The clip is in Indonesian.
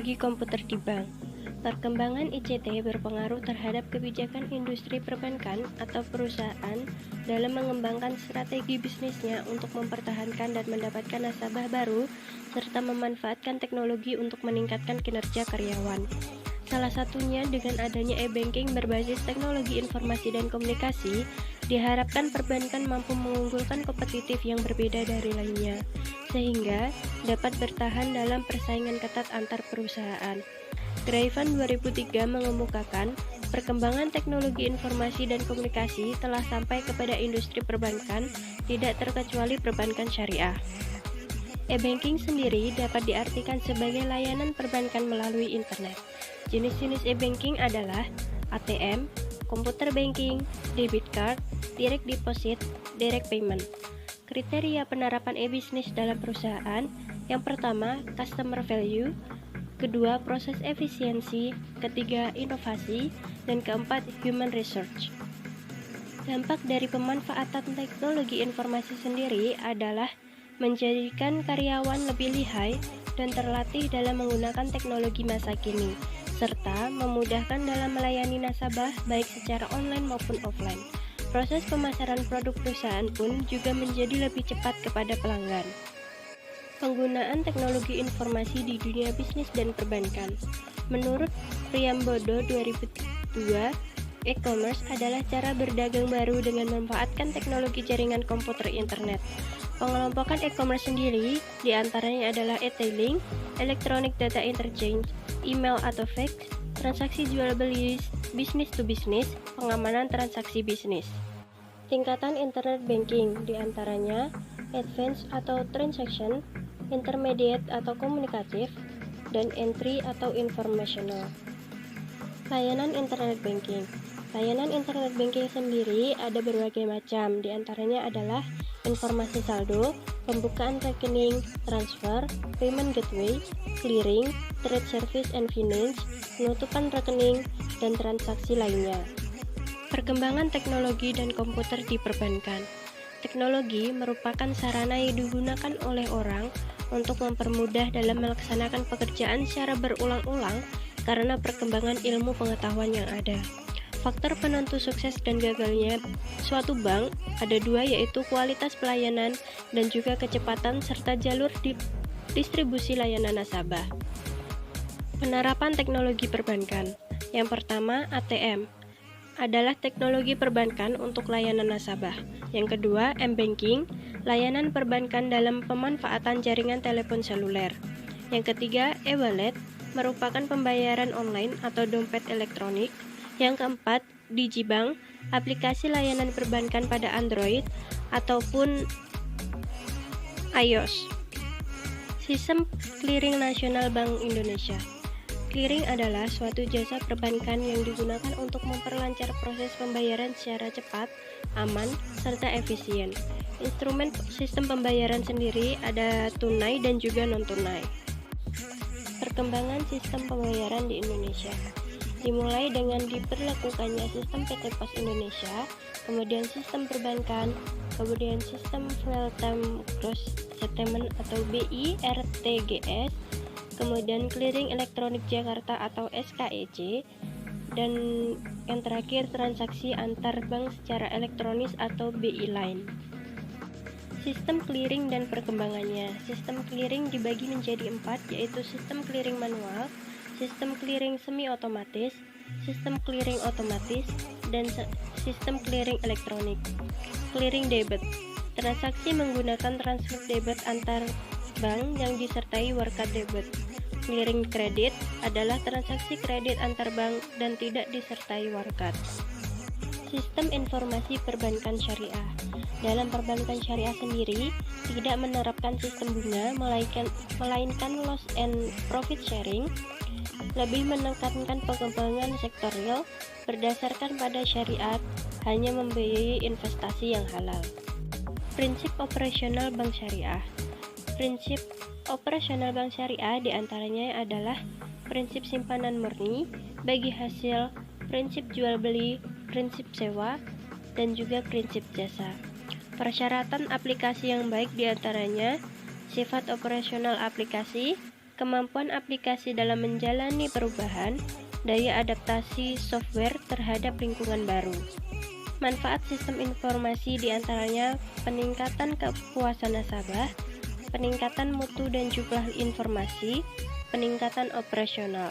teknologi komputer di bank. Perkembangan ICT berpengaruh terhadap kebijakan industri perbankan atau perusahaan dalam mengembangkan strategi bisnisnya untuk mempertahankan dan mendapatkan nasabah baru, serta memanfaatkan teknologi untuk meningkatkan kinerja karyawan. Salah satunya dengan adanya e-banking berbasis teknologi informasi dan komunikasi, diharapkan perbankan mampu mengunggulkan kompetitif yang berbeda dari lainnya, sehingga dapat bertahan dalam persaingan ketat antar perusahaan. Graevan 2003 mengemukakan perkembangan teknologi informasi dan komunikasi telah sampai kepada industri perbankan, tidak terkecuali perbankan syariah. E-banking sendiri dapat diartikan sebagai layanan perbankan melalui internet. Jenis-jenis e-banking adalah ATM, computer banking, debit card, direct deposit, direct payment. Kriteria penerapan e-bisnis dalam perusahaan: yang pertama, customer value; kedua, proses efisiensi; ketiga, inovasi; dan keempat, human research. Dampak dari pemanfaatan teknologi informasi sendiri adalah menjadikan karyawan lebih lihai dan terlatih dalam menggunakan teknologi masa kini, serta memudahkan dalam melayani nasabah baik secara online maupun offline. Proses pemasaran produk perusahaan pun juga menjadi lebih cepat kepada pelanggan. Penggunaan teknologi informasi di dunia bisnis dan perbankan. Menurut Priambodo 2002, e-commerce adalah cara berdagang baru dengan memanfaatkan teknologi jaringan komputer internet. Pengelompokan e-commerce sendiri diantaranya adalah e-tailing, electronic data interchange, email atau fax, transaksi jual beli bisnis to bisnis, pengamanan transaksi bisnis. Tingkatan internet banking diantaranya advance atau transaction, intermediate atau komunikatif, dan entry atau informational. Layanan internet banking. Layanan internet banking sendiri ada berbagai macam, diantaranya adalah informasi saldo, pembukaan rekening, transfer, payment gateway, clearing, trade service and finance, penutupan rekening, dan transaksi lainnya. Perkembangan teknologi dan komputer di perbankan. Teknologi merupakan sarana yang digunakan oleh orang untuk mempermudah dalam melaksanakan pekerjaan secara berulang-ulang karena perkembangan ilmu pengetahuan yang ada. Faktor penentu sukses dan gagalnya suatu bank ada dua, yaitu kualitas pelayanan dan juga kecepatan serta jalur distribusi layanan nasabah. Penerapan teknologi perbankan. Yang pertama, ATM adalah teknologi perbankan untuk layanan nasabah. Yang kedua, m-banking, layanan perbankan dalam pemanfaatan jaringan telepon seluler. Yang ketiga, e-wallet, merupakan pembayaran online atau dompet elektronik. Yang keempat, digibank, aplikasi layanan perbankan pada Android ataupun iOS. Sistem Clearing Nasional Bank Indonesia. Clearing adalah suatu jasa perbankan yang digunakan untuk memperlancar proses pembayaran secara cepat, aman, serta efisien. Instrumen sistem pembayaran sendiri ada tunai dan juga non-tunai. Perkembangan sistem pembayaran di Indonesia dimulai dengan diberlakukannya sistem PT Pos Indonesia, kemudian sistem perbankan, kemudian sistem real time gross settlement atau BIRTGS, kemudian clearing elektronik Jakarta atau SKEC, dan yang terakhir transaksi antar bank secara elektronis atau BI Line. Sistem clearing dan perkembangannya. Sistem clearing dibagi menjadi 4, yaitu sistem clearing manual, sistem clearing semi-otomatis, sistem clearing otomatis, dan sistem clearing elektronik. Clearing debit. Transaksi menggunakan transfer debit antar bank yang disertai warkat debit. Clearing kredit adalah transaksi kredit antar bank dan tidak disertai warkat. Sistem informasi perbankan syariah. Dalam perbankan syariah sendiri tidak menerapkan sistem bunga, melainkan loss and profit sharing, lebih menekankan pengembangan sektor real berdasarkan pada syariat, hanya membiayai investasi yang halal. Prinsip operasional bank syariah. Prinsip operasional bank syariah diantaranya adalah prinsip simpanan murni, bagi hasil, prinsip jual beli, prinsip sewa, dan juga prinsip jasa. Persyaratan aplikasi yang baik diantaranya sifat operasional aplikasi, kemampuan aplikasi dalam menjalani perubahan, daya adaptasi software terhadap lingkungan baru. Manfaat sistem informasi diantaranya peningkatan kepuasan nasabah, peningkatan mutu dan jumlah informasi, peningkatan operasional.